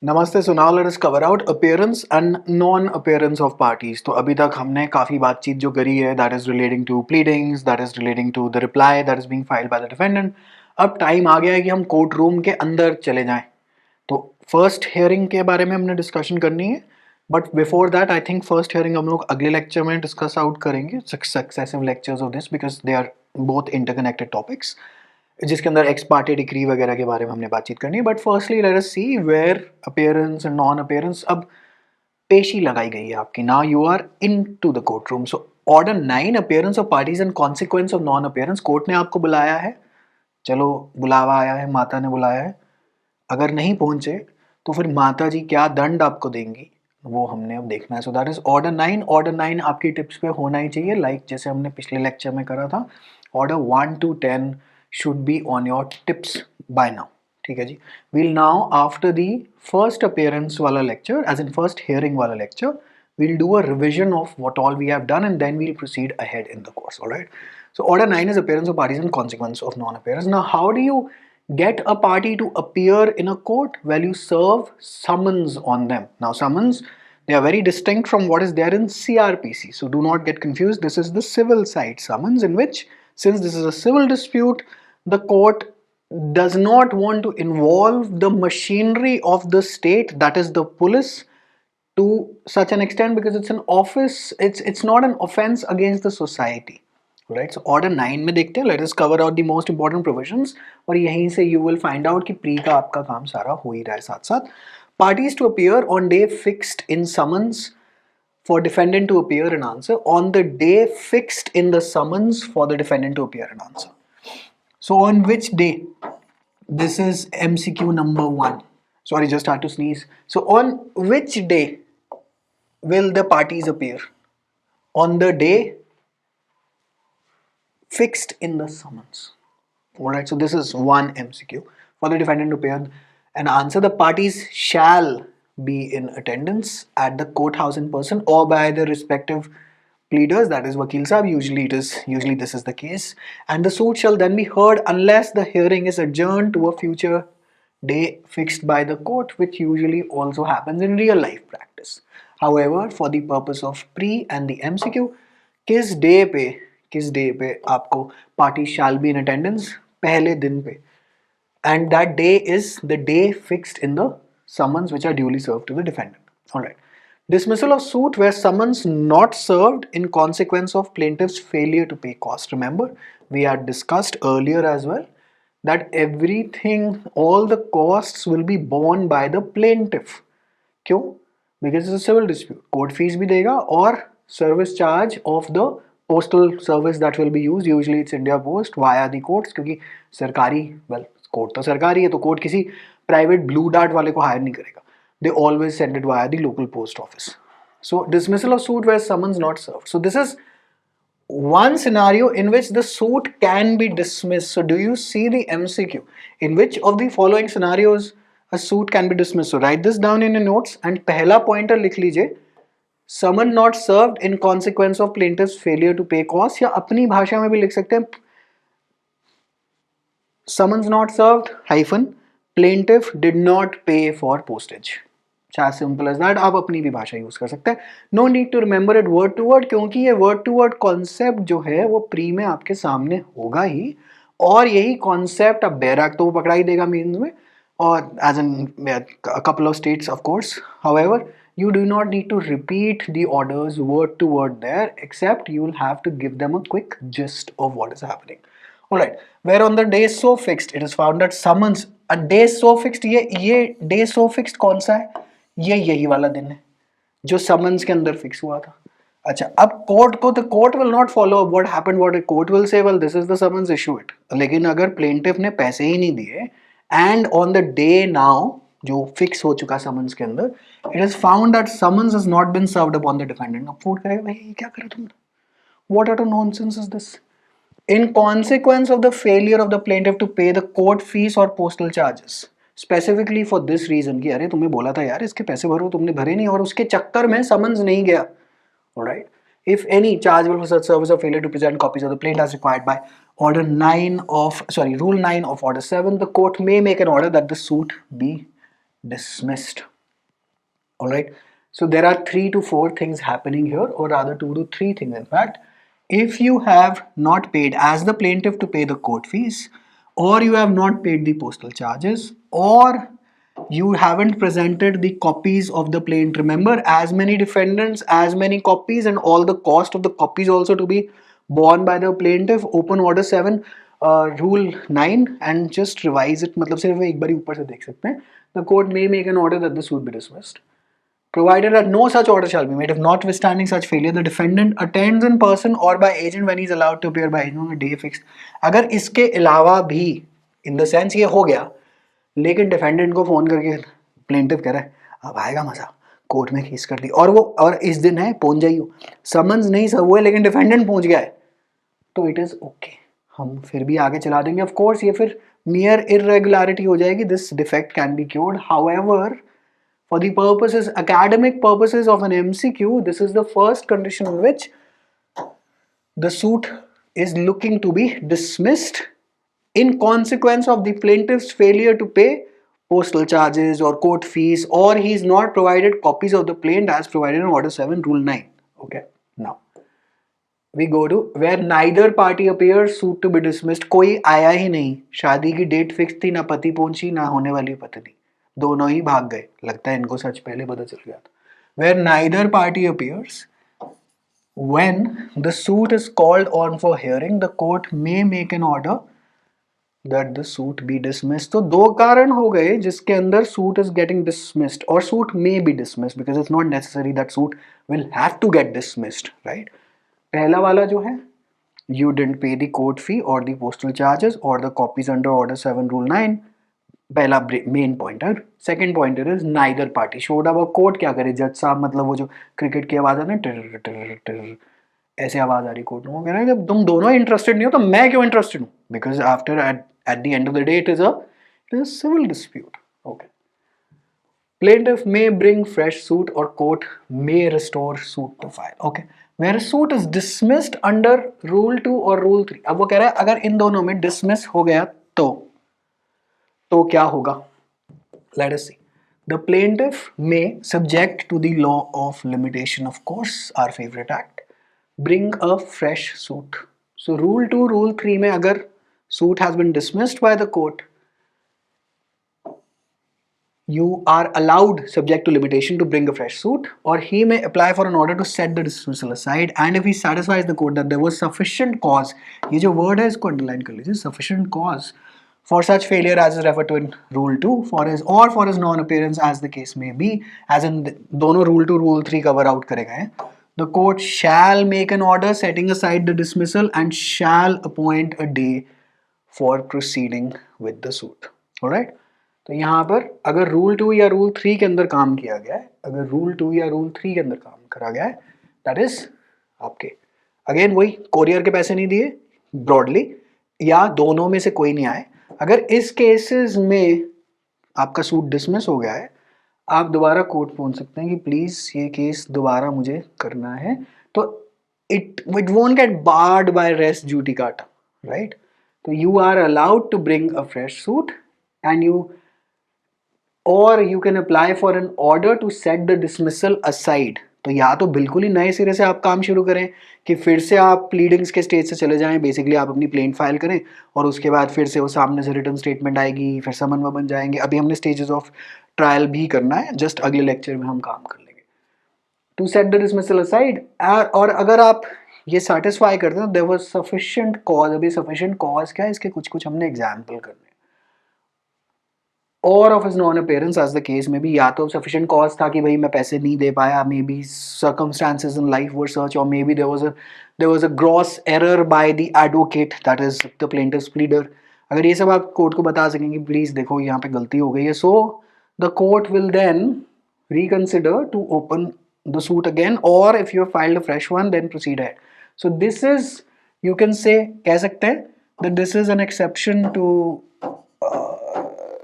नमस्ते। So now let us cover out appearance and non appearance of parties. तो अभी तक हमने काफ़ी बातचीत जो करी है that is relating to pleadings, that is relating to the reply that is being filed by the defendant. अब टाइम आ गया है कि हम कोर्ट रूम के अंदर चले जाएं। तो फर्स्ट हियरिंग के बारे में हमने डिस्कशन करनी है, but before that I think first hearing हम लोग अगले लेक्चर में डिस्कस आउट करेंगे, successive lectures of this, because they are both interconnected topics जिसके अंदर एक्स पार्टी डिक्री वगैरह के बारे में हमने बातचीत करनी है। But firstly let us see where appearance and non appearance. अब पेशी लगाई गई है आपकी, now you are in to the court room. So order 9 appearance of parties and consequence of non appearance. Court ने आपको बुलाया है, चलो बुलावा आया है, माता ने बुलाया है। अगर नहीं पहुंचे तो फिर माता जी क्या दंड आपको देंगी वो हमने अब देखना है। So that is order 9। Order 9 आपकी टिप्स पे होना ही चाहिए, लाइक जैसे हमने पिछले लेक्चर में करा था। Order 1 to 10 should be on your tips by now. ठीक है जी। Will now after the first appearance वाला lecture, as in first hearing वाला lecture, we'll do a revision of what all we have done and then we'll proceed ahead in the course. All right, so order 9 is appearance of parties and consequence of non-appearance. Now how do you get a party to appear in a court? Well, you serve summons on them. Now summons, they are very distinct from what is there in CRPC, so do not get confused. This is the civil side summons, in which, since this is a civil dispute, the court does not want to involve the machinery of the state, that is the police, to such an extent, because it's an office, it's not an offense against the society. Right, so order 9 में देखते हैं, let us cover out the most important provisions, और यहीं से you will find out कि pre का आपका काम सारा हो ही रहा है साथ साथ। Parties to appear on day fixed in summons for defendant to appear and answer, on the day fixed in the summons for the defendant to appear and answer. So on which day? This is MCQ number 1. Sorry, just had to sneeze. So on which day will the parties appear? On the day fixed in the summons. Alright, so this is one MCQ. For the defendant to appear and answer, the parties shall be in attendance at the courthouse in person or by the respective pleaders, that is Vakil Sahab. Usually this is the case, and the suit shall then be heard unless the hearing is adjourned to a future day fixed by the court, which usually also happens in real life practice. However, for the purpose of pre and the MCQ, किस day पे आपको party shall be in attendance? पहले दिन पे, and that day is the day fixed in the summons which are duly served to the defendant. All right. Dismissal of suit where summons not served in consequence of plaintiff's failure to pay cost. Remember, we had discussed earlier as well that everything, all the costs will be borne by the plaintiff. क्यों? Because it's a civil dispute. Court fees भी देगा और service charge of the postal service that will be used. Usually it's India Post via the courts, क्योंकि सरकारी, well, court तो सरकारी है, तो कोर्ट किसी प्राइवेट ब्लू डार्ट वाले को हायर नहीं करेगा. They always send it via the local post office. So dismissal of suit where summons not served. So this is one scenario in which the suit can be dismissed. So do you see the MCQ? In which of the following scenarios a suit can be dismissed? So write this down in your notes and पहला pointer लिख लीजिए, summon not served in consequence of plaintiff's failure to pay costs, या अपनी भाषा में भी लिख सकते हैं summons not served hyphen plaintiff did not pay for postage. as simple as that. आप अपनी भी भाषा यूज कर सकते हैं. No need to remember it word to word, क्योंकि ये वर्ड टू वर्ड कॉन्सेप्ट जो है वो प्री में आपके सामने होगा ही, और यही कॉन्सेप्ट अब बैराक तो वो पकड़ा ही देगा मीन्स में, और as an couple of states of course. However, you do not need to repeat the orders word to word there, except you will have to give them a quick gist of what is happening. Alright, where on the day so fixed it is found that summons, a day so fixed, ये day so fixed कौन सा है? ये यही वाला दिन है जो summons के अंदर फिक्स हुआ था. अच्छा, अब कोर्ट को, तो court will not follow what happened, what court will say, well this is the summons, issue it. लेकिन अगर प्लेंटिफ ने पैसे ही नहीं दिए and on the day now जो फिक्स हो चुका समन्स के अंदर, it is found that summons has not been served upon the defendant. अब कोर्ट कहेगा भाई क्या करा तुमने, what are nonsense is this? In consequence of the failure of the plaintiff to pay the court fees or postal charges, specifically for this reason कि अरे तुम्हें बोला था यार इसके पैसे भरो, तुमने भरे नहीं, और उसके चक्कर में समन्स नहीं गया. Alright, if any chargeable for such service or failure to present copies of the plaint as required by Rule 9 of Order 7, the court may make an order that the suit be dismissed. All right. So there are 3 to 4 things happening here, or rather 2 to 3 things. In fact, if you have not paid as the plaintiff to pay the court fees, or you have not paid the postal charges, or you haven't presented the copies of the plaint. Remember, as many defendants, as many copies, and all the cost of the copies also to be borne by the plaintiff. Open order 7, rule 9, and just revise it. मतलब सिर्फ एक बारी ऊपर से देख सकते हैं. The court may make an order that the suit be dismissed, provided that no such order shall be made. If notwithstanding such failure, the defendant attends in person or by agent when he is allowed to appear by agent on a day fixed. अगर इसके अलावा भी in the sense ये हो गया, लेकिन defendant को phone करके प्लेंटिफ कह रहा है अब आएगा मजा, कोर्ट में केस कर दी, और वो और इस दिन है पहुंच जाइयो, समन्स नहीं सब हुए लेकिन डिफेंडेंट पहुंच गया है, तो इट इज ओके, हम फिर भी आगे चला देंगे. ऑफ कोर्स ये फिर मियर इरेगुलरिटी हो जाएगी. This defect can be cured. However, for the purposes, academic purposes of an MCQ, this is the first condition in which the suit is looking to be dismissed in consequence of the plaintiff's failure to pay postal charges or court fees, or he is not provided copies of the plaint as provided in order 7 rule 9. Okay, now we go to where neither party appears, suit to be dismissed. कोई आया ही नहीं, शादी की date fix थी, ना पति पहुंची ना होने वाली पत्नी, दोनों ही भाग गए. लगता है इनको सच पहले पता चल गया था. Where neither party appears, when the suit is called on for hearing, the court may make an order that the suit be dismissed. तो दो कारण हो गए जिसके अंदर suit is getting dismissed or suit may be dismissed, because it's not necessary that suit will have to get dismissed, right? पहला वाला जो है, you didn't pay the court fee or the postal charges or the copies under order 7 rule 9, पहला main pointer. Second pointer is neither party showed up. Court क्या करे, जज साहब मतलब वो जो क्रिकेट की आवाज है ना, टर टर टर ऐसे आवाज आ रही कोर्ट में, वो कह रहे हैं जब तुम दोनों इंटरेस्टेड नहीं हो तो मैं क्यों इंटरेस्टेड हूँ, because after at the end of the day it is a civil dispute. Okay. Plaintiff may bring fresh suit or court may restore suit to file. Okay. Where a suit is dismissed under rule 2 or rule 3. अब वो कह रहा है अगर इन दोनों में dismiss हो गया तो क्या होगा? Let us see. The plaintiff may, subject to the law of limitation, of course, our favorite act, bring a fresh suit. So rule 2, rule 3 में अगर suit has been dismissed by the court, you are allowed, subject to limitation, to bring a fresh suit, or he may apply for an order to set the dismissal aside, and if he satisfies the court that there was sufficient cause, ये जो word है इसको underline कर लीजिए, sufficient cause for such failure as is referred to in rule 2 for his non-appearance as the case may be, as in दोनों rule 2 rule 3 cover out करेगा है, the court shall make an order setting aside the dismissal and shall appoint a day for proceeding with the suit. Alright. तो यहाँ पर अगर rule 2 या rule 3 के अंदर काम किया गया है, अगर रूल 2 या रूल 3 के अंदर काम करा गया है, दैट इज आपके अगेन वही कोरियर के पैसे नहीं दिए ब्रॉडली, या दोनों में से कोई नहीं आए, अगर इस केसेस में आपका सूट डिसमिस हो गया है, आप दोबारा कोर्ट पहुंच सकते हैं कि प्लीज ये केस दोबारा मुझे करना है, तो it won't get barred by res judicata, right? तो you are allowed to bring a fresh suit and you can apply for an order to set the dismissal aside. तो या तो बिल्कुल ही नए सिरे से आप काम शुरू करें कि फिर से आप प्लीडिंग्स के स्टेज से चले जाएं, बेसिकली आप अपनी प्लेंट फाइल करें और उसके बाद फिर से वो सामने से रिटर्न स्टेटमेंट आएगी, फिर समन बन जाएंगे. अभी हमने स्टेजेस ऑफ ट्रायल भी करना है, जस्ट अगले लेक्चर में हम काम कर लेंगे. To set the dismissal aside, और अगर आप ये सेटिस्फाई करते हैं देयर वाज सफिशिएंट कॉज. अभी सफिशिएंट कॉज क्या है, इसके कुछ हमने एग्जाम्पल करने, or of his non-appearance as the case में भी, या तो sufficient cause था कि भाई मैं पैसे नहीं दे पाया, maybe circumstances in life were such, or maybe there was a gross error by the advocate, that is the plaintiff's pleader. अगर ये सब आप कोर्ट को बता सकेंगे प्लीज देखो यहाँ पे गलती हो गई है, so the court will then reconsider to open the suit again, or if you have filed a fresh one then proceed ahead. So this is, you can say, कह सकते हैं that this is an exception to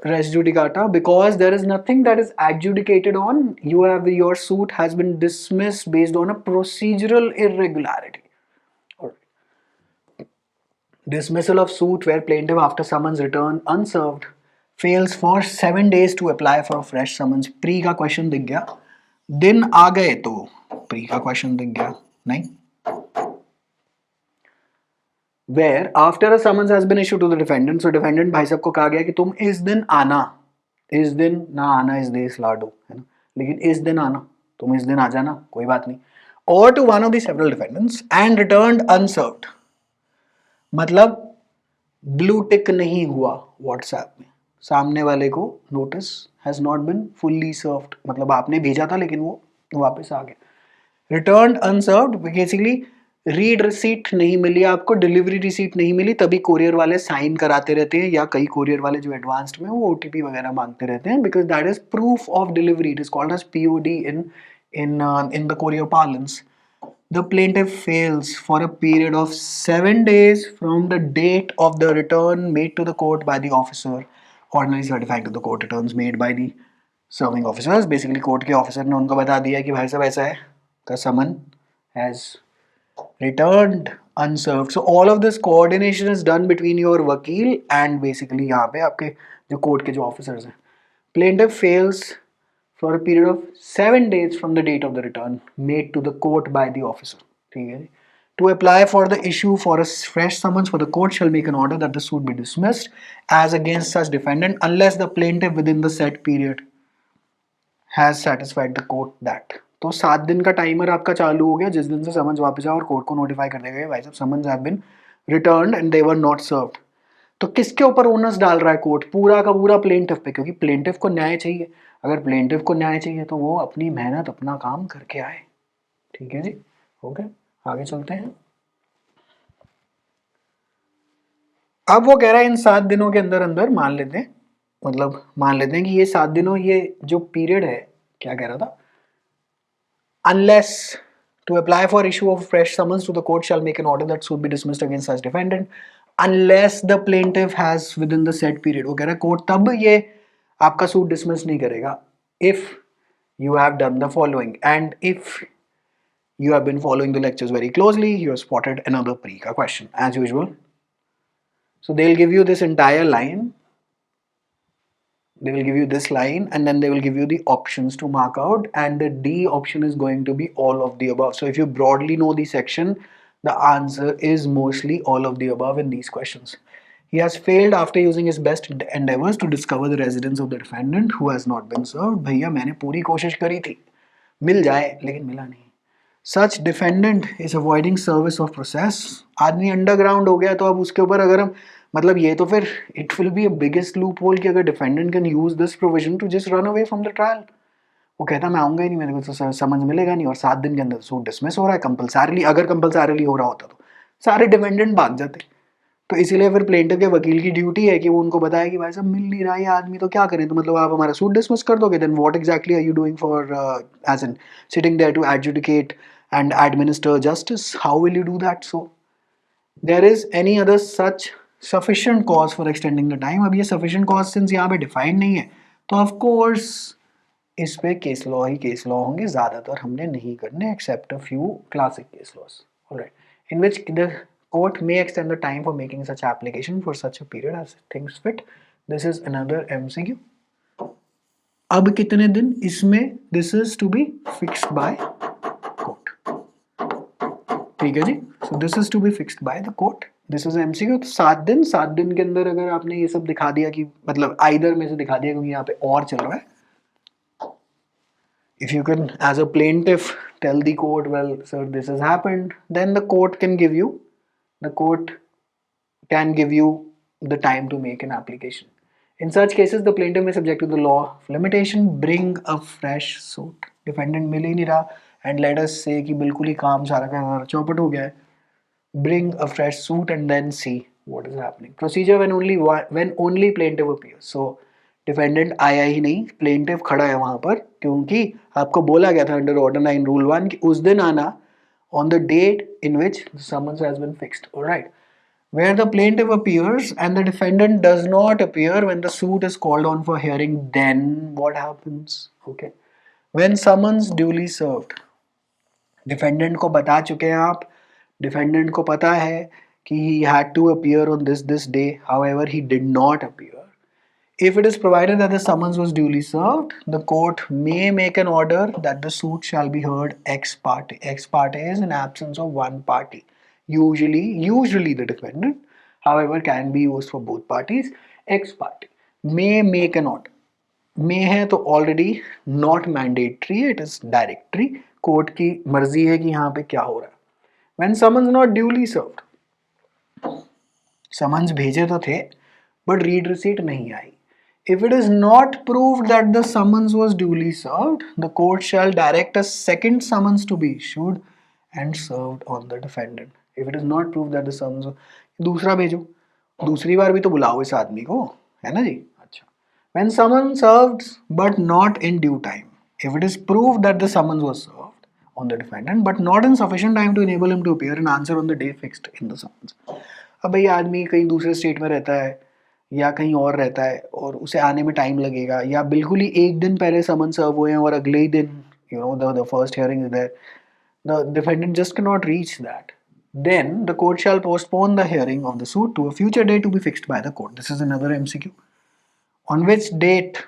res judicata, because there is nothing that is adjudicated on. Your suit has been dismissed based on a procedural irregularity. Dismissal of suit where plaintiff after summons return unserved fails for 7 days to apply for a fresh summons. Pre का question दिख गया, दिन आ गए तो pre का question दिख गया नहीं. Where after a summons has been issued to the defendant, so defendant भाई साहब को कहा गया कि तुम इस दिन आना, इस दिन ना आना इस देश लाडो है ना, लेकिन इस दिन आना, तुम इस दिन आ जाना, कोई बात नहीं. Or to one of the several defendants and returned unserved, मतलब ब्लू टिक नहीं हुआ व्हाट्सएप में, सामने वाले को notice has not been fully served, मतलब आपने भेजा था लेकिन वो वापस आ गया. Return unserved basically read receipt नहीं मिली आपको, डिलीवरी रिसीट नहीं मिली, तभी कोरियर वाले साइन कराते रहते हैं, या कई कोरियर वाले जो एडवांस्ड में वो ओटीपी वगैरह मांगते रहते हैं, because that is proof of delivery. It is called as POD in the courier parlance. The plaintiff fails for a period of 7 days from the date of the return made to the court by the officer, ordinarily certifying to the court returns made by the serving officers. Basically court के officer ने उनको बता दिया कि भाई साहब ऐसा है, the summon has returned unserved. So all of this coordination is done between your वकील and basically यहाँ पे आपके जो कोर्ट के जो ऑफिसर्स हैं. Plaintiff fails for a period of 7 days from the date of the return made to the court by the officer. ठीक है जी. To apply for the issue for a fresh summons, for the court shall make an order that the suit be dismissed as against such defendant unless the plaintiff within the set period has satisfied the court that. तो 7 दिन का timer आपका चालू हो गया जिस दिन से समन्स वापस आया और कोर्ट को नोटिफाई कर देगा भाई साहब summons have been returned and they were not served. तो किसके ऊपर ओनस डाल रहा है कोर्ट? पूरा का पूरा प्लेंटिफ पे, क्योंकि प्लेंटिफ को न्याय चाहिए. अगर प्लेंटिफ को न्याय चाहिए तो वो अपनी मेहनत अपना काम करके आए. ठीक है जी, ओके आगे चलते हैं. अब वो कह रहा है इन 7 दिनों के अंदर अंदर मान लेते हैं, मतलब मान लेते हैं कि ये 7 दिनों ये जो पीरियड है, क्या कह रहा था, unless to apply for issue of fresh summons to the court shall make an order that suit be dismissed against such defendant unless the plaintiff has within the said period. वो कह रहा है court तब ये आपका suit dismiss नहीं करेगा if you have done the following, and if you have been following the lectures very closely you have spotted another pre-ka question as usual. So they'll give you this entire line, they will give you this line and then they will give you the options to mark out, and the D option is going to be all of the above. So if you broadly know the section, the answer is mostly all of the above in these questions. He has failed after using his best endeavors to discover the residence of the defendant who has not been served. भैया मैंने पूरी कोशिश करी थी मिल जाए लेकिन मिला नहीं. Such defendant is avoiding service of process. आदमी अंडरग्राउंड हो गया तो अब उसके ऊपर अगर हम मतलब ये तो फिर it will be a biggest loophole कि अगर defendant can use this provision to just run away from the trial. वो कहता मैं आऊंगा ही नहीं, मेरे को तो समझ मिलेगा नहीं, और 7 दिन के अंदर सूट डिसमिस हो रहा है कंपलसरीली. अगर कंपलसरीली हो रहा होता तो सारे डिफेंडेंट भाग जाते. तो इसीलिए फिर प्लेंटिफ के वकील की ड्यूटी है कि वो उनको बताए कि भाई साहब मिल नहीं रहा है आदमी, तो क्या करें, तो मतलब आप हमारा सूट डिसमिस कर दोगे. Then what exactly are you doing for as in sitting there to adjudicate and administer justice? How will you do that? So there is any other such sufficient cause for extending the time. अब ये sufficient cause since यहाँ पे defined नहीं है तो of course इस पे case law ही case law होंगे, ज़्यादातर हमने नहीं करने except a few classic case laws, alright, in which the court may extend the time for making such application for such a period as things fit. This is another MCQ. अब कितने दिन इसमें, this is to be fixed by court. ठीक है जी. So this is to be fixed by the court. This is MCQ. तो 7 दिन के अंदर अगर आपने ये सब दिखा दिया कि मतलब आइदर में से दिखा दिया क्योंकि यहाँ पे और चल रहा है. If you can as a plaintiff tell the court, well sir this has happened, then the court can give you the time to make an application. In such cases the plaintiff may subject to the law of limitation bring a fresh suit. Defendant मिल ही नहीं रहा and let us say कि बिल्कुल ही काम सारा का चौपट हो गया है. Bring a fresh suit and then see what is happening. Procedure when only plaintiff appears. So defendant आया ही नहीं, प्लेंटिफ खड़ा है वहां पर, क्योंकि आपको बोला गया था अंडर ऑर्डर 9 रूल 1 कि उस दिन आना on the date in which the summons has been fixed. Alright, where the plaintiff appears and the defendant does not appear when the suit is called on for hearing, then what happens? Okay, when summons duly served, defendant को बता चुके हैं आप, defendant को पता है कि he had to appear on this day, however he did not appear. If it is provided that the summons was duly served, the court may make an order that the suit shall be heard ex parte. Ex parte is in absence of one party. Usually the defendant, however, can be used for both parties. Ex parte may make an order. May है तो already not mandatory, it is directory. Court की मर्जी है कि यहाँ पे क्या हो रहा है. When summons not duly served, summons भेजे तो थे बट रीड रिसीट नहीं आई. If it is not proved that the summons was duly served, the court shall direct a second summons to be issued and served on the defendant. If it is not proved that the summons, दूसरा भेजो, दूसरी बार भी तो बुलाओ इस आदमी को, है ना जी. अच्छा. When summons served but not in due time, if it is proved that the summons was served on the defendant but not in sufficient time to enable him to appear and answer on the day fixed in the summons. अब भाई आदमी कहीं दूसरे state में रहता है या कहीं और रहता है और उसे आने में टाइम लगेगा, या बिल्कुल ही एक दिन पहले समन सर्व हुए हैं और अगले ही दिन the first hearing is there, the defendant just can not reach that, then the court shall postpone the hearing of the suit to a future date to be fixed by the court. This is another MCQ. On which date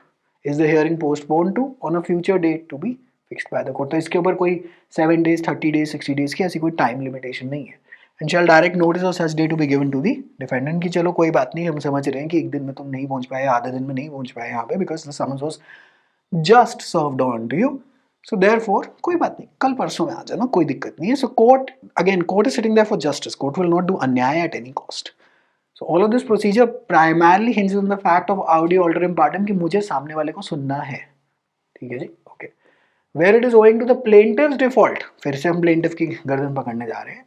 is the hearing postponed to? On a future date to be fixed by the court. तो इसके ऊपर कोई 7 days, 30 days, 60 days की ऐसी कोई time limitation नहीं है. And shall direct notice of such day to be given to the defendant कि चलो कोई बात नहीं, हम समझ रहे हैं कि एक दिन में तुम नहीं पहुंच पाए, आधे दिन में नहीं पहुंच पाए यहाँ पे, because the summons was just served on to you. So therefore कोई बात नहीं, कल परसों में आ जाना, कोई दिक्कत नहीं है. So court is sitting there for justice. Court will not do अन्याय at any cost. So all of this procedure primarily hinges on the fact of audi alteram partem कि मुझे सामने वाले को सुनना है. ठीक है जी. Okay. Where it is owing to the plaintiff's default, फिर से हम plaintiff की गर्दन पकड़ने जा रहे हैं,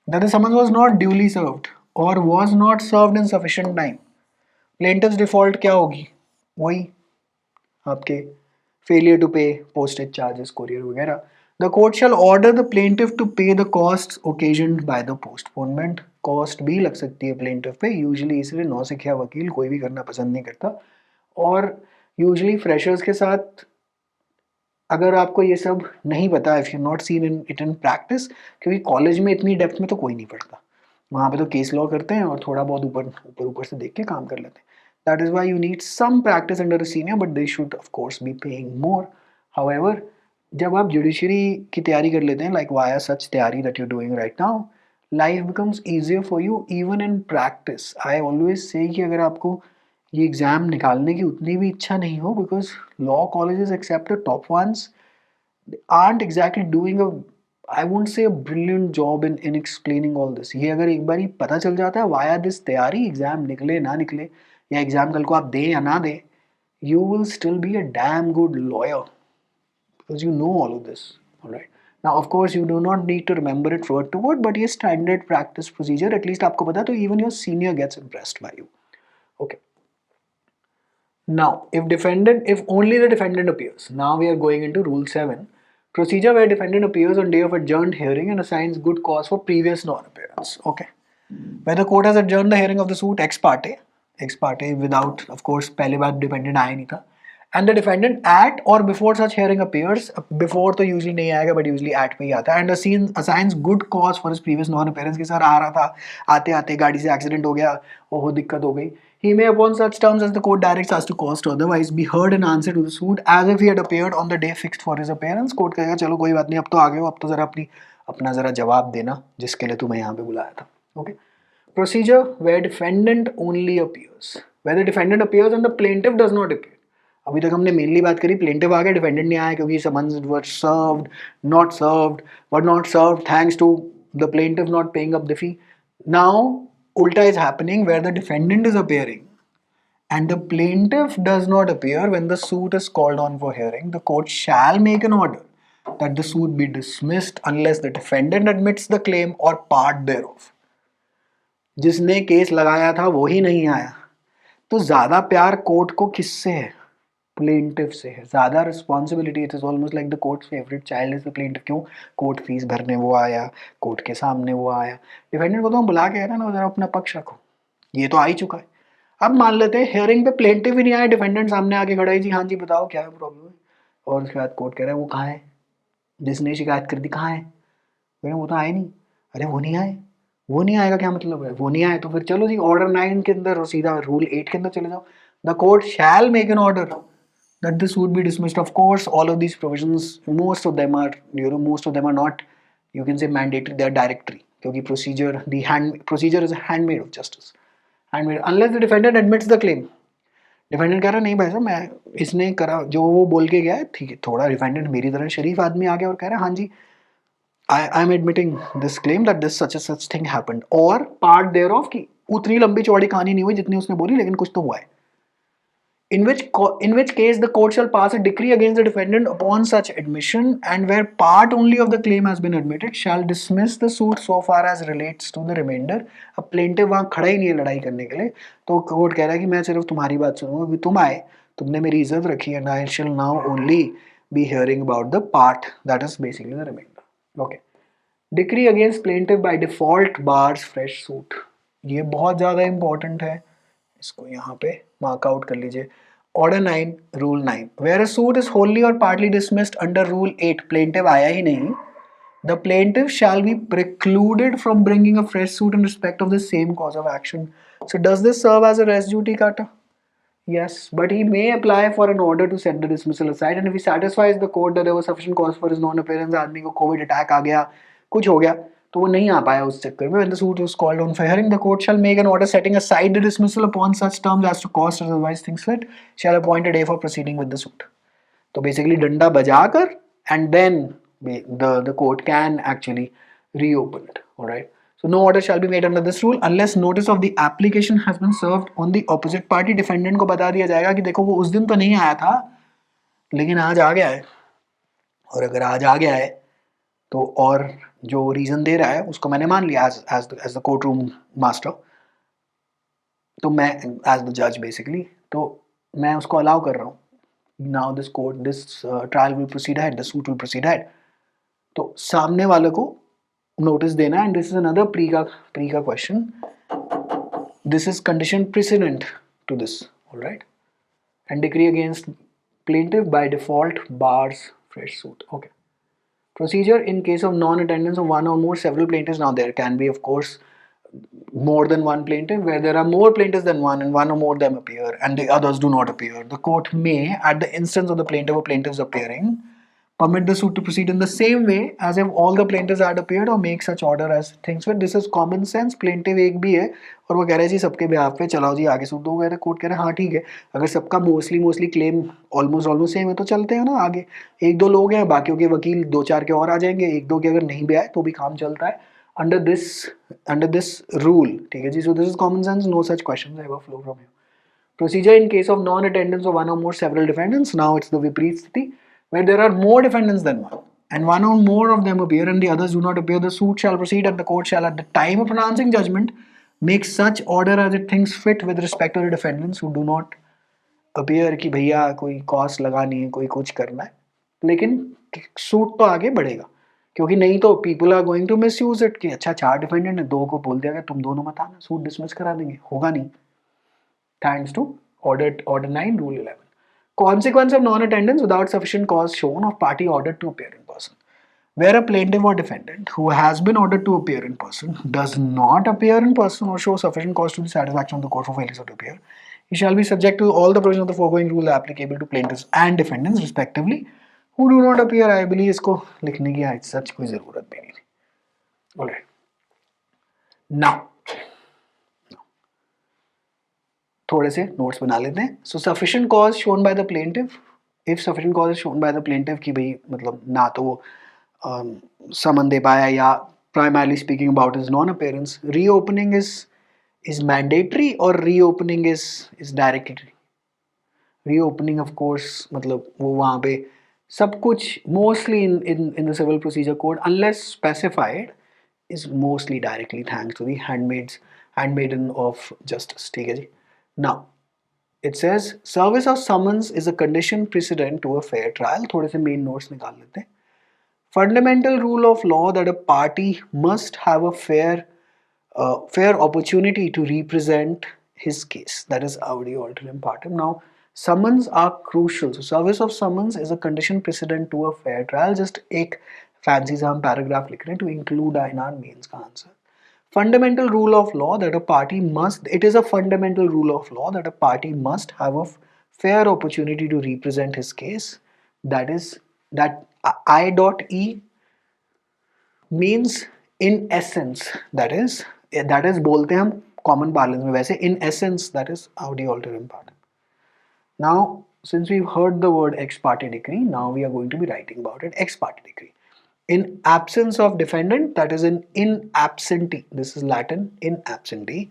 that the summons was not duly served or was not served in sufficient time. Plaintiff's default क्या होगी? वही आपके failure to pay postage charges, courier वगैरह. The court shall order the plaintiff to pay the costs occasioned by the postponement. Cost भी लग सकती है plaintiff पे, usually इसलिए नौसिखिया वकील कोई भी करना पसंद नहीं करता. और usually freshers के साथ अगर आपको ये सब नहीं पता, if you not seen it in practice, क्योंकि कॉलेज में इतनी डेप्थ में तो कोई नहीं पढ़ता, वहाँ पे तो केस लॉ करते हैं और थोड़ा बहुत ऊपर से देख के काम कर लेते हैं. That is why you need some practice under a senior, but they should of course be paying more. However जब आप जुडिशरी की तैयारी कर लेते हैं, लाइक वाया सच तैयारी that you doing right now, life becomes easier for you even in practice. I always say कि अगर आपको ये एग्ज़ाम निकालने की उतनी भी इच्छा नहीं हो, because law colleges except the top ones aren't exactly doing a, I won't say a brilliant job in explaining all this. ये अगर एक बार ही पता चल जाता है वाया दिस तैयारी, एग्जाम निकले ना निकले या एग्जाम कल को आप दें या ना दें, you will still be a damn good lawyer because you know all of this. All right. Now of course you do not need to remember it word to word, but ये standard practice procedure at least आपको पता, तो even your senior gets impressed by you. Okay. Now, if only the defendant appears. Now we are going into Rule 7. Procedure where defendant appears on day of adjourned hearing and assigns good cause for previous non-appearance. Okay. Where the court has adjourned the hearing of the suit ex parte without, of course, पहले बार defendant आया नहीं था, and the defendant at or before such hearing appears, before तो usually नहीं आएगा, but usually at पे ही आता है, and assigns good cause for his previous non-appearance कि सर आ रहा था, आते आते गाड़ी से एक्सीडेंट हो गया, ओहो दिक्कत हो गई. He may, upon such terms as the court directs as to cause to otherwise, be heard in answer to the suit as if he had appeared on the day fixed for his appearance. Court कहेगा चलो कोई बात नहीं, अब तो आ गए हो, अब तो जरा अपना जरा जवाब देना जिसके लिए तुम्हें यहाँ पे बुलाया था. Okay. Procedure where defendant only appears. Where the defendant appears and the plaintiff does not appear. अभी तक हमने मेनली बात करी plaintiff आ गया, defendant नहीं आया क्योंकि summons were served, not served thanks to the plaintiff not paying up the fee. Now ulta is happening where the defendant is appearing and the plaintiff does not appear when the suit is called on for hearing. The court shall make an order that the suit be dismissed unless the defendant admits the claim or part thereof. जिसने case लगाया था वो ही नहीं आया, तो ज़्यादा प्यार court को किससे है? प्लेंटिफ से है. ज़्यादा responsibility. It is almost like the court favourite child is the plaintiff. क्यों? कोर्ट फीस भरने वो आया, कोर्ट के सामने वो आया. डिफेंडेंट को तो हम बुला के ना ज़रा अपना पक्ष रखो, ये तो आ ही चुका है. अब मान लेते हैं हियरिंग पे प्लेंटिफ ही नहीं आया, डिफेंडेंट सामने आके खड़ा है, जी हाँ जी बताओ क्या प्रॉब्लम है, और उसके बाद कोर्ट कह रहा है वो कहाँ है, जिसने शिकायत कर दी कहाँ है? वो तो आए नहीं. अरे वो नहीं आए, वो नहीं आएगा क्या मतलब है? वो नहीं आए तो फिर चलो जी ऑर्डर 9 के अंदर और सीधा रूल 8 के अंदर चले जाओ. The court shall make an order that this would be dismissed. Of course, all of these provisions, most of them are, most of them are not, you can say mandatory, they are directory. Because procedure is a handmaid of justice. Handmaid, unless the defendant admits the claim. Defendant कह रहा नहीं भाई साहब मैं इसने करा जो वो बोल के गया है ठीक है थोड़ा डिफेंडेंट मेरी तरह शरीफ आदमी आ गया और कह रहा है हाँ जी I am admitting this claim that this such thing happened और पार्ट देयर ऑफ की उतनी लंबी चौड़ी कहानी नहीं हुई जितनी उसने बोली लेकिन कुछ तो हुआ है in which case the court shall pass a decree against the defendant upon such admission and where part only of the claim has been admitted shall dismiss the suit so far as relates to the remainder. अब plaintiff वहाँ खड़ा ही नहीं है लड़ाई करने के लिए तो कोर्ट कह रहा है कि मैं सिर्फ तुम्हारी बात सुनूंगा अभी तुम आए तुमने मेरी इज्जत रखी and I shall now only be hearing about the part that is basically the remainder. Okay. Decree against plaintiff by default bars fresh suit. ये बहुत ज़्यादा important है इसको यहाँ पे मार्क आउट कर लीजिए order 9 rule 9 where a suit is wholly or partly dismissed under rule 8 plaintiff आया ही नहीं the plaintiff shall be precluded from bringing a fresh suit in respect of the same cause of action so does this serve as a res judicata Yes, but he may apply for an order to set the dismissal aside, and if he satisfies the court that there was sufficient cause for his non-appearance, आदमी को Covid attack आ गया, कुछ हो गया, तो वो नहीं आ पाया उस चक्कर में. When the suit was called on for hearing, the court shall make an order setting aside the dismissal upon such terms as to cost or otherwise things fit, shall appoint a day for proceeding with the suit. तो basically डंडा बजाकर and then the court can actually reopen it. All right. So no order shall be made under this rule unless notice of the application has been served on the opposite party. Defendant को बता दिया जाएगा कि देखो वो उस दिन तो नहीं आया था लेकिन आज आ गया है और अगर आज आ गया है तो और जो रीजन दे रहा है उसको मैंने मान लिया as the court room master तो मैं एज द जज बेसिकली तो मैं उसको अलाउ कर रहा हूँ now this trial will proceed ahead the suit will proceed ahead तो सामने वाले को notice देना and this is another pre का question this is condition precedent to this all right and decree against plaintiff by default bars fresh suit okay procedure in case of non-attendance of one or more several plaintiffs now there can be of course more than one plaintiff where there are more plaintiffs than one and one or more of them appear and the others do not appear the court may at the instance of the plaintiff or plaintiffs appearing permit the suit to proceed in the same way as if all the plaintiffs had appeared or make such order as things fit. This is common sense. Plaintiff एक भी है और वो कह रहे हैं जी सबके behalf पे चलाओ जी आगे सूट दो कह रहे कोर्ट कह रहे हाँ ठीक है अगर सबका मोस्टली क्लेम ऑलमोस्ट सेम है तो चलते हैं ना आगे एक दो लोग हैं बाकियों के वकील दो चार के और आ जाएंगे एक दो के अगर नहीं भी आए तो भी काम चलता है अंडर दिस रूल ठीक है जी so this is common sense no such questions ever flow from here procedure in case of non-attendance of one or more several defendants now it's the vipreet sthiti where there are more defendants than one, and one or more of them appear and the others do not appear, the suit shall proceed and the court shall, at the time of pronouncing judgment, make such order as it thinks fit with respect to the defendants who do not appear कि भैया कोई cost लगानी है कोई कुछ करना है लेकिन सूट तो आगे बढ़ेगा क्योंकि नहीं तो people are going to misuse it कि अच्छा चार डिफेंडेंट है दो को बोल दिया गया तुम दोनों मत आना सूट डिसमिस करा देंगे होगा नहीं thanks to order 9 rule 11 consequence of non-attendance without sufficient cause shown of party ordered to appear in person where a plaintiff or defendant who has been ordered to appear in person does not appear in person or show sufficient cause to the satisfaction of the court for failure to appear he shall be subject to all the provisions of the foregoing rule applicable to plaintiffs and defendants respectively who do not appear. I believe इसको लिखने की आज सच कोई जरूरत भी नहीं थी. Alright. Now थोड़े से नोट्स बना लेते हैं. So sufficient cause shown by the plaintiff, if sufficient cause shown by the plaintiff कि भाई मतलब ना तो वो समन दे पाया या primarily speaking about his non-appearance, reopening is mandatory or reopening is directly. Reopening of course मतलब वो वहाँ पे सब कुछ mostly in the civil procedure code unless specified is mostly directly thanks to the handmaiden of justice. ठीक है जी. Now it says service of summons is a condition precedent to a fair trial. थोड़े से main notes निकाल लेते हैं. Fundamental rule of law that a party must have a fair opportunity to represent his case. That is audi alteram partem. Now summons are crucial. So service of summons is a condition precedent to a fair trial. Just एक fancy सा हम paragraph लिख रहे हैं to include in our mains का answer. Fundamental rule of law that a party must, it is a fundamental rule of law that a party must have a fair opportunity to represent his case. That is, that I dot E means in essence, that is बोलते हैं हम common parlance में, वैसे in essence that is how do you alter important. Now, since we've heard the word ex parte decree, now we are going to be writing about it. Ex parte decree. In absence of defendant, that is in absentee. This is Latin, in absentee.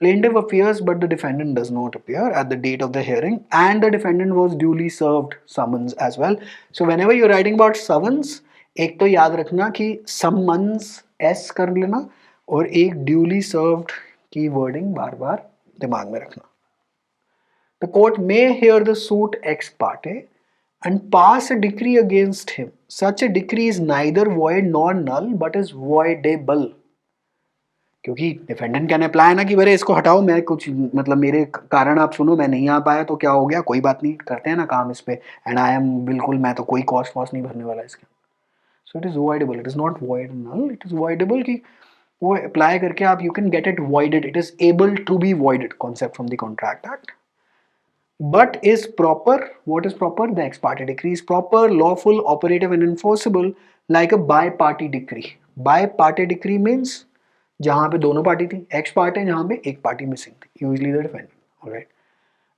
Plaintiff appears, but the defendant does not appear at the date of the hearing, and the defendant was duly served summons as well. So whenever you're writing about summons, एक तो याद रखना कि summons s कर लेना और एक duly served की wording बार बार दिमाग में रखना. The court may hear the suit ex parte and pass a decree against him. Such a decree is neither void nor null but is voidable. क्योंकि डिफेंडेंट कैन अप्लाई ना कि बरे इसको हटाओ, मैं कुछ मतलब मेरे कारण आप सुनो, मैं नहीं आ पाया तो क्या हो गया, कोई बात नहीं, करते हैं ना काम इस पे, एंड आई एम बिल्कुल, मैं तो कोई कॉस्ट वॉस्ट नहीं भरने वाला इसके. So it is voidable, it is not void null, it is voidable कि वो अप्लाई करके आप you can get it voided, it is able to be voided, concept from the contract act. But is proper, what is proper? The ex parte decree is proper, lawful, operative and enforceable like a bi-party decree. Bi-party decree means जहाँ पे दोनों party थी, ex parte जहाँ पे एक party missing थी, usually the defendant. Alright.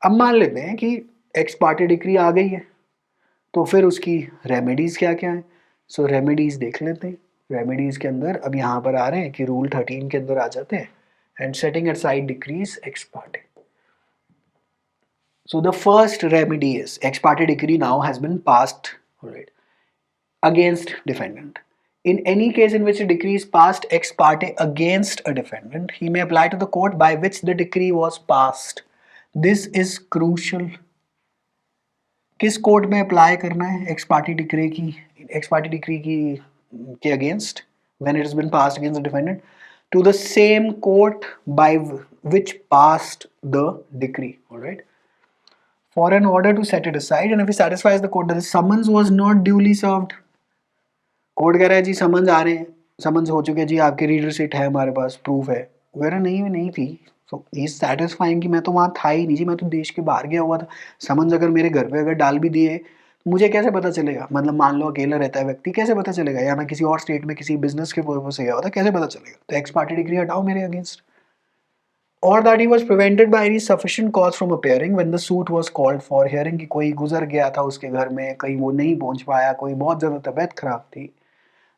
अब मान लेते हैं कि ex parte decree आ गई है, तो फिर उसकी रेमेडीज क्या क्या है. सो रेमेडीज देख लेते हैं. रेमेडीज के अंदर अब यहाँ पर आ रहे हैं कि रूल 13 के अंदर आ जाते हैं, and setting aside decrees ex parte. So the first remedy is ex parte decree now has been passed, alright, against defendant. In any case in which a decree is passed ex parte against a defendant, he may apply to the court by which the decree was passed. This is crucial. किस court में apply करना है x parte decree की के against when it has been passed against the defendant? To the same court by which passed the decree, alright, for an order to set it aside, and if he satisfies the court that the summons was not duly served. Court कह रहा है जी summons आ रहे हैं, summons हो चुके हैं जी, आपके read receipt है हमारे पास, प्रूफ है वगैरह, नहीं थी. सो इज सेटिस्फाइंग कि मैं तो वहाँ था ही नहीं जी, मैं तो देश के बाहर गया हुआ था. समन्स अगर मेरे घर पे अगर डाल भी दिए, मुझे कैसे पता चलेगा, मतलब मान लो अकेला रहता है व्यक्ति, कैसे पता चलेगा, या मैं किसी और स्टेट में किसी बिजनेस के पर्पज से गया होता, कैसे पता चलेगा. तो एक्स पार्टी डिग्री हटाओ मेरे against. Or that he was prevented by any sufficient cause from appearing when the suit was called for hearing, कि कोई गुजर गया था उसके घर में, कहीं वो नहीं पहुंच पाया, कोई बहुत ज़्यादा तबीयत खराब थी.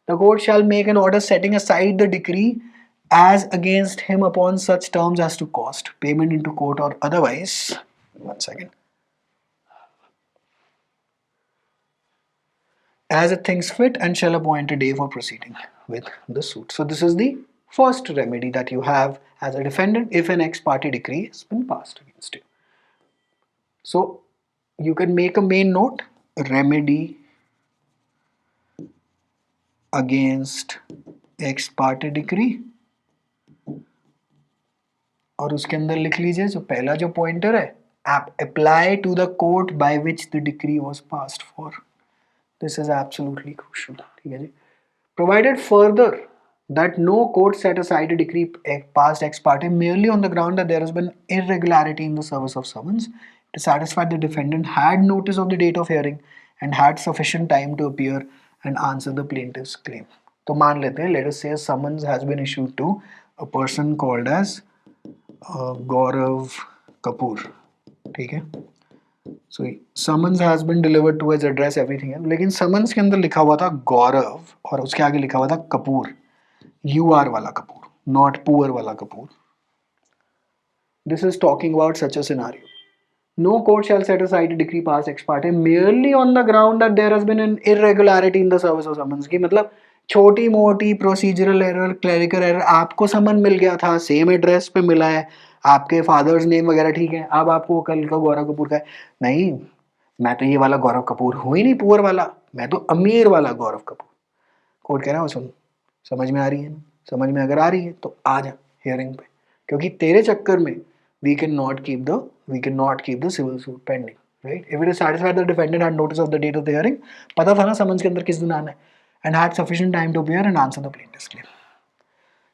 The court shall make an order setting aside the decree as against him upon such terms as to cost payment into court or otherwise. One second. As it thinks fit, and shall appoint a day for proceeding with the suit. So this is the first remedy that you have as a defendant if an ex parte decree has been passed against you. So you can make a main note, remedy against ex parte decree, और उसके अंदर लिख लीजिए जो पहला जो pointer है, apply to the court by which the decree was passed for. This is absolutely crucial. ठीक है जी. Provided further that no court set aside a decree passed ex parte merely on the ground that there has been irregularity in the service of summons to satisfy the defendant had notice of the date of hearing and had sufficient time to appear and answer the plaintiff's claim. तो मान लेते हैं, let us say a summons has been issued to a person called as Gaurav Kapoor. ठीक है. So summons has been delivered to his address, everything है, लेकिन summons के अंदर लिखा हुआ था गौरव और उसके आगे लिखा हुआ था कपूर, UR वाला कपूर, not poor वाला Kapoor. This is talking about such a scenario. No court shall set aside a decree passed ex parte merely on the ground that there has been an irregularity in the service of summons. की मतलब छोटी मोटी procedural error, clerical error, आपको समन मिल गया था, same address पे मिला है, आपके फादर्स नेम वगैरह ठीक है, अब आपको कल का गौरव कपूर का है, नहीं मैं तो ये वाला गौरव कपूर हूँ ही नहीं, पुअर वाला, मैं तो अमीर वाला गौरव कपूर. कोर्ट कह रहा है सुन, समझ में आ रही है ना, समझ में अगर आ रही है तो आ जा हियरिंग पे, क्योंकि तेरे चक्कर में we cannot keep the civil suit pending, right? If it is satisfied the defendant had notice of the date of the hearing, पता था ना समन्स के अंदर किस दिन आना है, and had sufficient time to appear and answer the plaintiff's claim.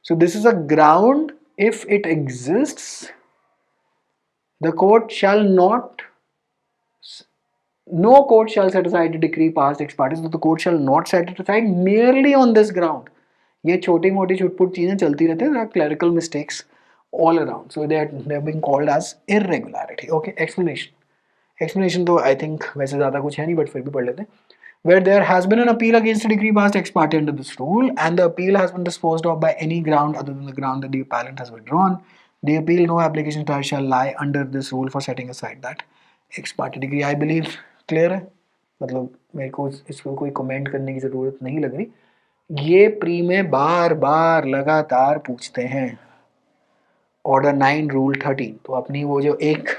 So this is a ground. If it exists, the court shall not, no court shall set aside a decree passed ex parte. So the court shall not set it aside merely on this ground. ये छोटी मोटी छुटपुट चीजें चलती रहती हैं. There are clerical mistakes all around. So they're being called as irregularity. Okay, explanation. Explanation तो I think वैसे ज़्यादा कुछ है नहीं, but फिर भी पढ़ लेते हैं. Where there has been an appeal against a decree passed ex parte under this rule, and the appeal has been disposed of by any ground other than the ground that the appellant has withdrawn, the appeal no application charge shall lie under this rule for setting aside that ex parte decree. I believe clear है. मतलब मेरे को इसको कोई comment करने की ज़रूरत नहीं लग रही. ये प्री में बार बार लगातार पूछते हैं. Order 9 rule 13. तो अपनी वो जो एक,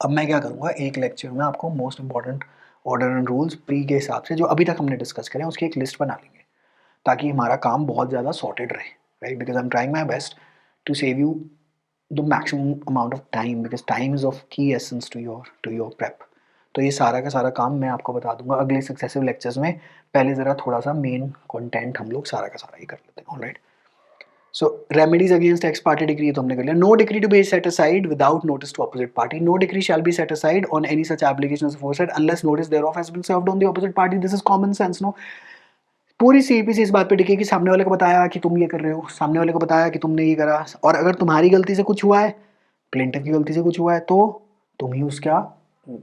अब मैं क्या करूँगा, एक लेक्चर में आपको most important order and rules pre के हिसाब से जो अभी तक हमने डिस्कस करें उसकी एक लिस्ट बना लेंगे, ताकि हमारा काम बहुत ज़्यादा सॉर्टेड रहे, right? Because I am trying my best to save you the maximum amount of time, because time is of key essence to your prep. तो ये सारा का सारा काम मैं आपको बता दूंगा अगले सक्सेसिव लेक्चर्स में. पहले ज़रा थोड़ा सा मेन कंटेंट हम लोग सारा का सारा ही कर लेते हैं. Alright. So remedies against ex parte decree तो हमने कर लिया. No decree to be set aside without notice to opposite party. No decree shall be set aside on any such application as aforesaid unless notice thereof has been served on the opposite party. This is common sense, no? पूरी CPC इस बात पे टिकी कि सामने वाले को बताया कि तुम ये कर रहे हो, सामने वाले को बताया कि तुमने ये करा, और अगर तुम्हारी गलती से कुछ हुआ है, प्लेंटिफ की गलती से कुछ हुआ है, तो तुम ही उसका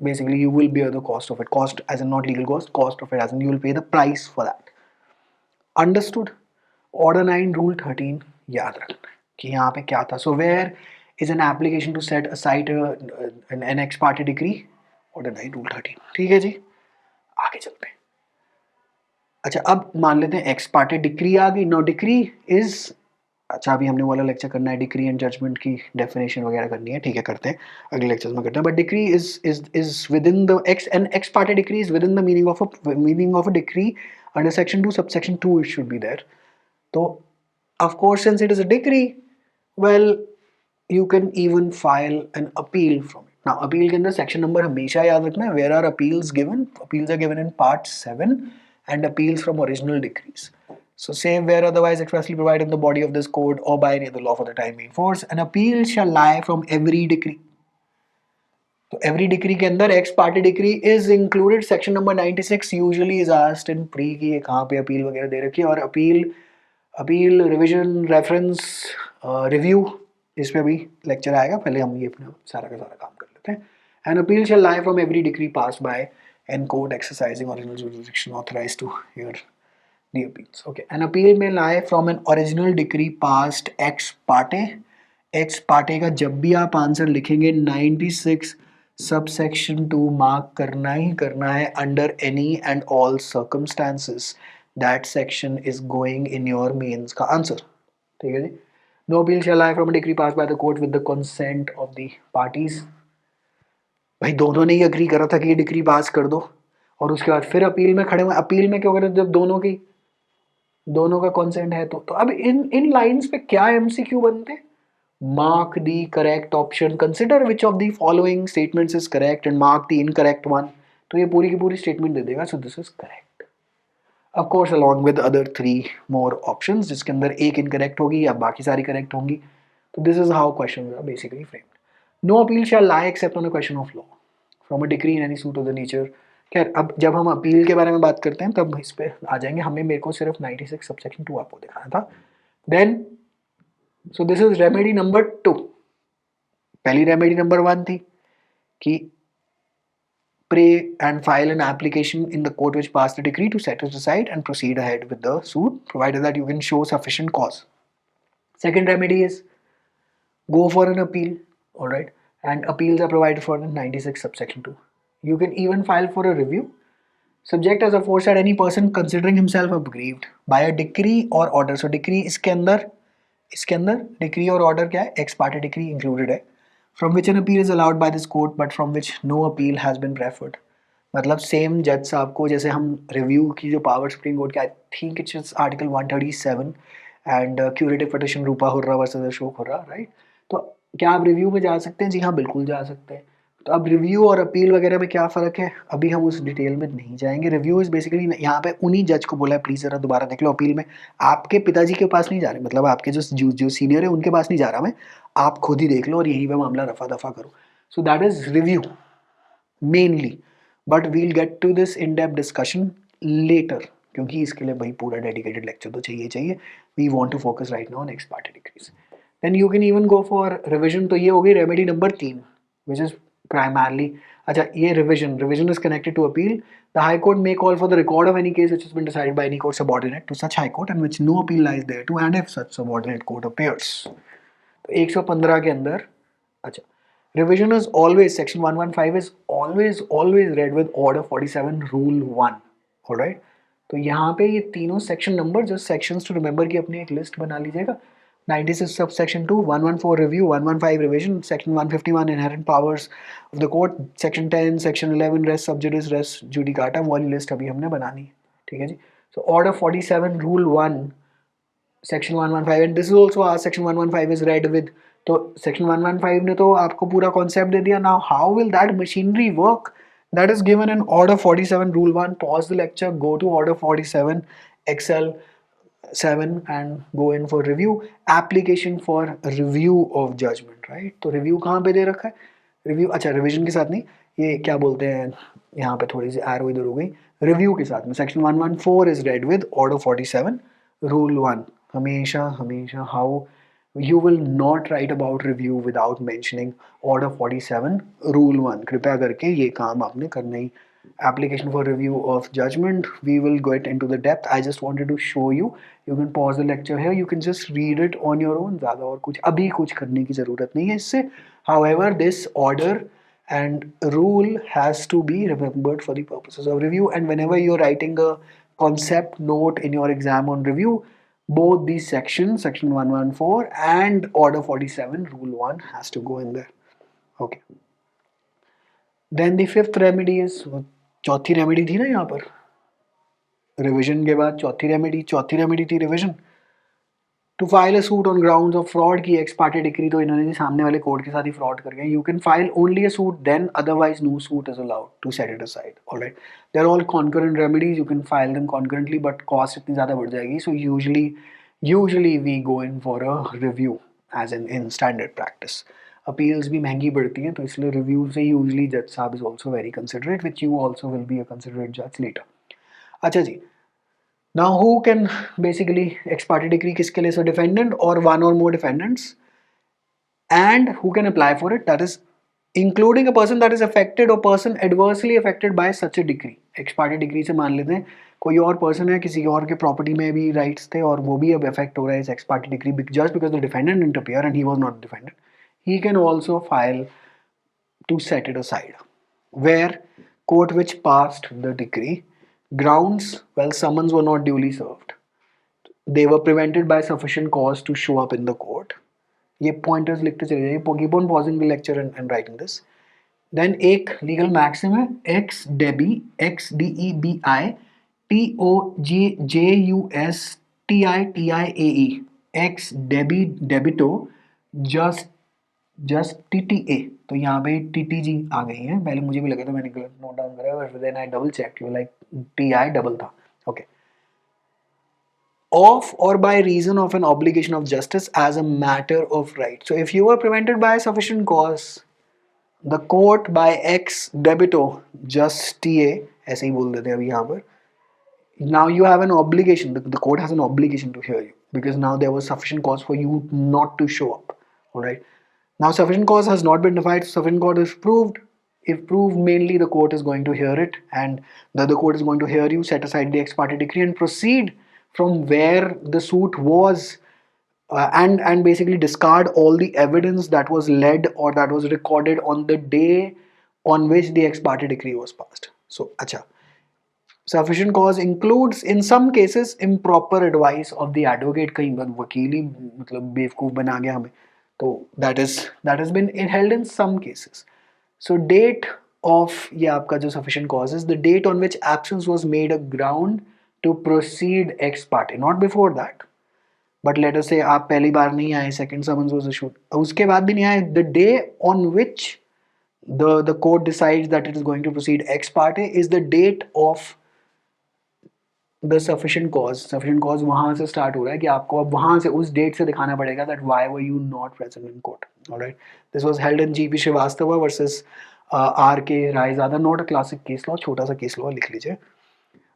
basically you will bear the cost of it. Cost as in not legal cost, cost of it as in you will pay the price for that. Understood? Order 9 Rule 13 याद रखना कि यहाँ पे क्या था. So where is an application to set aside an ex parte decree? Order 9 Rule 13. ठीक है जी, आगे चलते हैं. अच्छा, अब मान लेते हैं एक्स पार्टे डिक्री आ गई. नो डिक्री इज, अच्छा अभी हमने वाला लेक्चर करना है डिक्री एंड जजमेंट की डेफिनेशन वगैरह करनी है, ठीक है करते हैं अगले लेक्चर्स में करते हैं. But decree is within the ex and ex parte decree is within the meaning of a decree under section 2 subsection 2 it should be there. तो of course since it is a decree, well you can even file an appeal from it. Now appeal के अंदर section number हमेशा याद रखना है. Where are appeals given? Appeals are given in part 7 and appeals from original decrees. So same where otherwise expressly provided in the body of this code or by any other law for the time being force, an appeal shall lie from every decree. तो every decree के अंदर ex parte decree is included. Section number 96 usually is asked in pre कि कहाँ पे appeal वगैरह दे रखी है, और अपील रिवीजन रेफरेंस रिव्यू इस पे भी लेक्चर आएगा. पहले हम ये अपना सारा का सारा काम कर लेते हैं. An appeal shall lie from every decree passed by an court exercising original jurisdiction authorised to hear the appeals. Okay, an appeal में lie from an original decree passed ex parte. Ex parte का जब भी आप answer लिखेंगे 96 subsection 2 mark करना ही करना है. Under any and all circumstances that section is going in your mains का आंसर. ठीक है जी. No appeal shall lie from a decree passed by the court with the consent of the parties. भाई दोनों ने ही agree करा था कि ये डिक्री पास कर दो, और उसके बाद फिर अपील में खड़े हुए. अपील में क्यों करें जब दोनों का कंसेंट है. तो अब इन लाइंस पे क्या एमसीक्यू बनते. Mark the correct option, consider which of the following statements is correct and mark the incorrect one. तो ये पूरी की पूरी स्टेटमेंट दे देगा. सो this is correct. Of course along with other 3 more options जिसके अंदर एक incorrect होगी या बाकी सारी correct होंगी. तो this is how questions are basically framed. No appeal shall lie except on a question of law from a decree in any suit of the nature. खैर अब जब हम अपील के बारे में बात करते हैं तब इस पे आ जाएंगे. हमें मेरे को सिर्फ 96 सबसेक्शन 2 आपको दिखाना था. Then so this is remedy number 2. पहली remedy number 1 थी कि pray and file an application in the court which passed the decree to set it aside and proceed ahead with the suit, provided that you can show sufficient cause. Second remedy is go for an appeal, alright, and appeals are provided for in 96 subsection 2. You can even file for a review. Subject as aforesaid any person considering himself aggrieved by a decree or order. So decree इसके अंदर decree और order क्या है, ex parte decree included है. From which an appeal is allowed by this court but from which no appeal has been preferred. मतलब same जज साहब को, जैसे हम रिव्यू की जो पावर सुप्रीम कोर्ट के, I think it's article 137 and curative petition Rupa hurrah versus Ashok hurrah, right. तो क्या आप रिव्यू में जा सकते हैं? जी हाँ, बिल्कुल जा सकते हैं. तो अब रिव्यू और अपील वगैरह में क्या फ़र्क है, अभी हम उस डिटेल में नहीं जाएंगे। रिव्यू इज़ बेसिकली यहाँ पे उन्हीं जज को बोला है प्लीज़ ज़रा दोबारा देख लो। अपील में आपके पिताजी के पास नहीं जा रहे, मतलब आपके जो सीनियर है उनके पास नहीं जा रहा मैं, आप खुद ही देख लो और यहीं पे मामला रफा दफा करो। So that is review mainly, but we'll get to this in depth discussion later, क्योंकि इसके लिए भाई पूरा डेडिकेटेड लेक्चर तो चाहिए चाहिए। We want to focus right now on ex parte decrees. Then you can even go for revision. तो ये हो गई remedy number 3 which is primarily, अच्छा ये revision is connected to appeal. The high court may call for the record of any case which has been decided by any court subordinate to such high court and which no appeal lies thereto and if such subordinate court appears। तो 115 के अंदर, अच्छा, revision is always, section 115 is always read with order 47 rule 1, alright। तो यहाँ पे ये तीनों section number, just sections to remember की अपनी एक लिस्ट बना लीजिएगा। 96 sub section 2, 114 review, 115 revision, section 151 inherent powers of the court, section 10, section 11 res sub judice res judicata, वाली लिस्ट अभी हमने बनानी है, ठीक है जी। So order 47 rule 1 section 115 and this is also आज सेक्शन 115 इज रेड विद। तो सेक्शन 115 ने तो आपको पूरा कॉन्सेप्ट दे दिया। Now how will that machinery work, that is given in order 47 rule 1। Pause the lecture, go to order 47 excel 7 and go in for review, application for review of judgment, right। तो review कहाँ पे दे रखा है, review, अच्छा revision के साथ नहीं, ये क्या बोलते हैं, यहाँ पे थोड़ी सी एरो इधर हो गई, रिव्यू के साथ में section 114 is read with order 47 rule 1। हमेशा हमेशा how you will not write about review without mentioning order 47 rule 1, कृपया करके ये काम आपने करना ही। application for review of judgment, we will get into the depth, I just wanted to show you, you can pause the lecture here, you can just read it on your own, ज़्यादा और कुछ अभी कुछ करने की ज़रूरत नहीं है इससे। however this order and rule has to be remembered for the purposes of review, and whenever you're writing a concept note in your exam on review, both these sections, section 114 and order 47 rule 1 has to go in there, okay। then the fifth remedy is, चौथी remedy थी ना यहाँ पर, revision के बाद चौथी remedy थी revision. To file a suit on grounds of fraud की एक्स पार्टी डिक्री, तो इन्होंने जी सामने वाले कोर्ट के साथ ही फ्रॉड कर गए। You can file only a suit then, otherwise no suit is allowed to set it aside, alright. They are all concurrent remedies, you can file them concurrently, but cost इतनी ज़्यादा बढ़ जाएगी। So usually we go in for a review as in standard practice. Appeals भी महंगी पड़ती हैं, तो इसलिए रिव्यू से यूजुअली जज साहब is also very considerate, which you also will be a considerate जज लेटर। अच्छा जी, now who can basically ex parte decree किसके लिए, so defendant or one or more defendants, and who can apply for it, that is including a person that is affected or person adversely affected by such a decree। ex parte decree से मान लेते हैं कोई और person है, किसी और के प्रॉपर्टी में भी राइट्स थे और वो भी अब अफेक्ट हो रहा है इस ex parte decree, just because the defendant didn't appear and he was not the defendant, he can also file to set it aside, where court which passed the decree grounds, well, summons were not duly served, they were prevented by sufficient cause to show up in the court। ये pointers लिखते चले जाइए, keep on pausing the lecture and writing this। then एक legal maxim है, ex debi, ex debi, tojustiae, ex debi debito just tta। तो यहाँ पे ttg आ गई है, पहले मुझे भी लगा था, मैंने गलत नोट डाउन करा, but then I double check, like ti double था, okay. of or by reason of an obligation of justice as a matter of right, so if you are prevented by sufficient cause, the court by ex debito just ta, ऐसे ही बोल देते हैं अभी यहाँ पर, now you have an obligation, the court has an obligation to hear you because now there was sufficient cause for you not to show up, all right। now sufficient cause has not been defined, sufficient cause is proved, if proved mainly the court is going to hear it and the other court is going to hear you, set aside the ex parte decree and proceed from where the suit was, and basically discard all the evidence that was led or that was recorded on the day on which the ex parte decree was passed। so acha, sufficient cause includes in some cases improper advice of the advocate, कहीं वकील ही मतलब बेवकूफ बना गया हमें, तो that has been held in some cases। so date of ये आपका जो sufficient cause is the date on which absence was made a ground to proceed ex parte, not before that, but let us say आप पहली बार नहीं आए, second summons was issued, उसके बाद भी नहीं आए, the day on which the court decides that it is going to proceed ex parte is the date of the sufficient cause वहां से start हो रहा है कि आपको अब वहां से उस डेट से दिखाना पड़ेगा that why were you not present in court. Alright, this was held in GP Srivastava versus RK Raizada, not a classic case law, छोटा सा case law लिख लीजिए.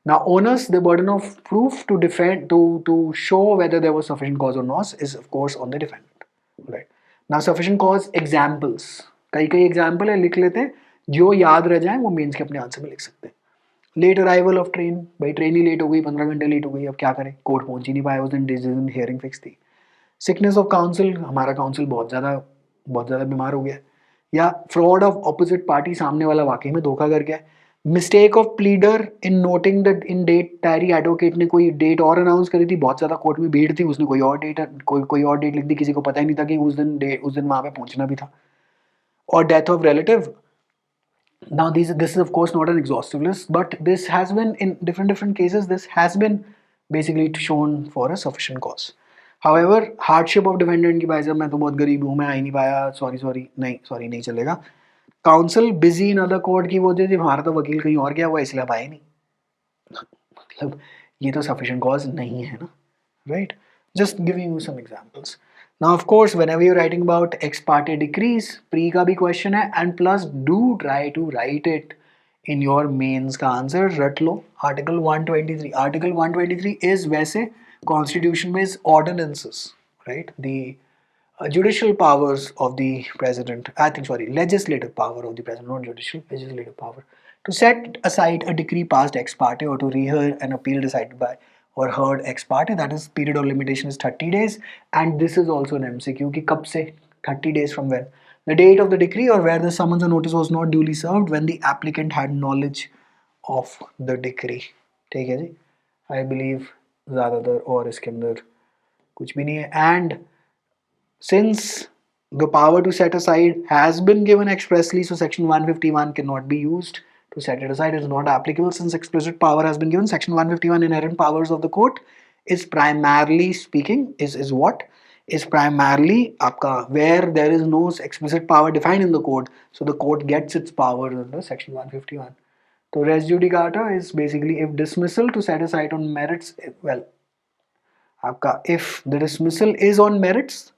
Now, onus, the burden of proof to defend, to show whether there was sufficient cause or not, is of course on the defendant. Right. Now, sufficient cause examples. कई example है लिख लेते हैं, जो याद रह जाए वो मेंस के अपने आंसर में लिख सकते हैं. लेट अराइवल ऑफ ट्रेन, भाई ट्रेन ही लेट हो गई, 15 घंटे लेट हो गई, अब क्या करें, कोर्ट पहुंच ही नहीं पाया उस दिन, डिसीजन हियरिंग फिक्स थी. सिकनेस ऑफ काउंसिल, हमारा काउंसिल बहुत ज़्यादा बीमार हो गया. या फ्रॉड ऑफ ऑपोजिट पार्टी, सामने वाला वाकई में धोखा कर गया. Mistake of pleader in noting the in date diary, advocate ने कोई डेट और अनाउंस करी थी, बहुत ज़्यादा कोर्ट में भीड़ थी, उसने कोई और डेट लिख दी, किसी को पता ही नहीं था कि उस दिन वहाँ पे पहुँचना भी था. और death of relative. Now this is of course not an exhaustive list, but this has been in different cases, this has been basically shown for a sufficient cause. However, hardship of defendant की, भाई साहब मैं तो बहुत गरीब हूँ, मैं आ ही नहीं पाया, सॉरी नहीं चलेगा. Council busy in other court की वजह से, हमारा तो वकील कहीं और गया हुआ इसलिए आप आए नहीं, मतलब ये तो sufficient cause नहीं है ना, right? Just giving you some examples. Now, of course, whenever you're writing about ex parte decrees, pre का भी question है, and plus do try to write it in your mains का answer. रट लो Article 123. Article 123 is वैसे Constitution में is ordinances, right? The judicial powers of the president, I think, sorry, legislative power of the president, not judicial, legislative power, to set aside a decree passed ex parte or to rehear an appeal decided by or heard ex parte. That is, period of limitation is 30 days, and this is also an MCQ कि कब से, 30 days from when, the date of the decree or where the summons or notice was not duly served when the applicant had knowledge of the decree. ठीक है जी, I believe ज़्यादातर और इसके अंदर कुछ भी नहीं है. And since the power to set aside has been given expressly, so section 151 cannot be used to set it aside, it is not applicable. Since explicit power has been given, section 151 inherent powers of the court is primarily speaking is what is primarily आपका where there is no explicit power defined in the code, so the court gets its power under section 151. So res judicata is basically if dismissal to set aside on merits, well आपका if the dismissal is on merits,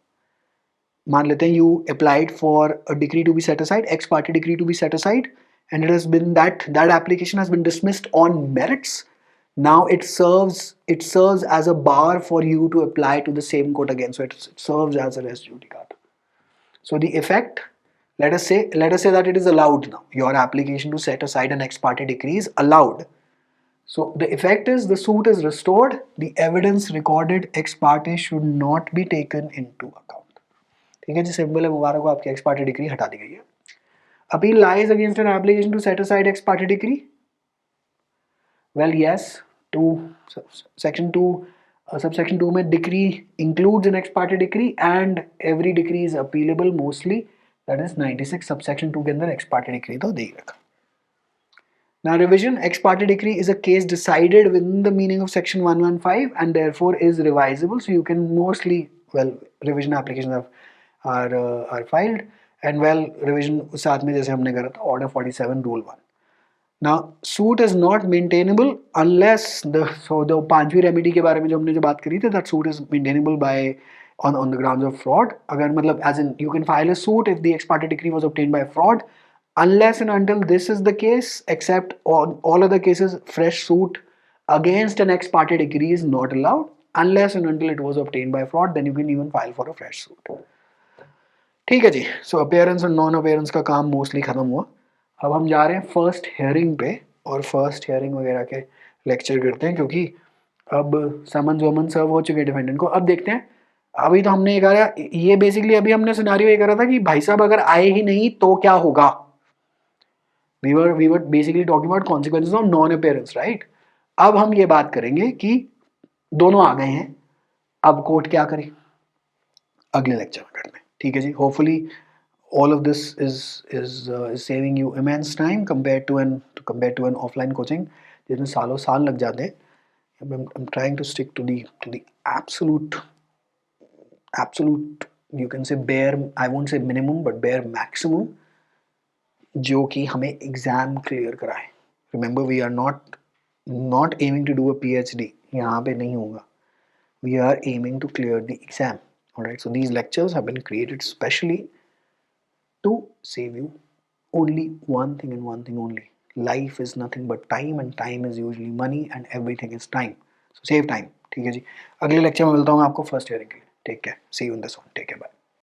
मान लेते हैं you applied for a decree to be set aside, ex parte decree to be set aside, and it has been that application has been dismissed on merits. Now it serves as a bar for you to apply to the same court again, so it serves as a res judicata. So the effect, let us say that it is allowed now, your application to set aside an ex parte decree is allowed. So the effect is the suit is restored, the evidence recorded ex parte should not be taken into account. ठीक है जी, simple है, मुबारक हो, आपकी x parte degree हटा दी गई है. Appeal lies against an application to set aside ex parte degree. Well yes, to section 2 subsection 2 में degree includes an ex parte degree and every degree is appealable mostly, that is 96 subsection 2 के अंदर x parte degree तो दे ही रखा. Now revision, ex parte decree is a case decided within the meaning of section 115 and therefore is revisable, so you can mostly, well, revision applications are filed, and well, revision साथ में जैसे हमने करा था order 47 rule 1. Now suit is not maintainable unless the पांचवी remedy के बारे में जो हमने जो बात करी थी, that suit is maintainable by on the grounds of fraud. अगर मतलब as in you can file a suit if the ex parte decree was obtained by fraud, unless and until this is the case, except on all other cases, fresh suit against an ex parte decree is not allowed unless and until it was obtained by fraud, then you can even file for a fresh suit. ठीक है जी, सो appearance और non appearance का काम mostly खत्म हुआ. अब हम जा रहे हैं फर्स्ट हियरिंग पे, और फर्स्ट हियरिंग वगैरह के लेक्चर करते हैं, क्योंकि अब समन वमन सर्व हो चुके हैं डिफेंडेंट को. अब देखते हैं, अभी तो हमने ये करा, ये बेसिकली अभी हमने सिनारियो ये करा था कि भाई साहब अगर आए ही नहीं तो क्या होगा. we were basically talking about consequences of non appearance, right? अब हम ये बात करेंगे कि दोनों आ गए हैं, अब कोर्ट क्या करे, अगले लेक्चर में करते हैं. ठीक है जी, hopefully all of this is saving you immense time compared to an offline coaching जिसमें सालों साल लग जाते हैं. I'm trying to stick to the absolute, you can say bare, I won't say minimum but bare maximum जो कि हमें exam clear कराए. Remember we are not aiming to do a PhD. यहाँ पे नहीं होगा. We are aiming to clear the exam. Alright, so these lectures have been created specially to save you only one thing and one thing only. Life is nothing but time, and time is usually money, and everything is time. So save time. ठीक है जी. अगले lecture में मिलता हूँ मैं आपको first year के लिए. Take care. See you in this one. Take care. Bye.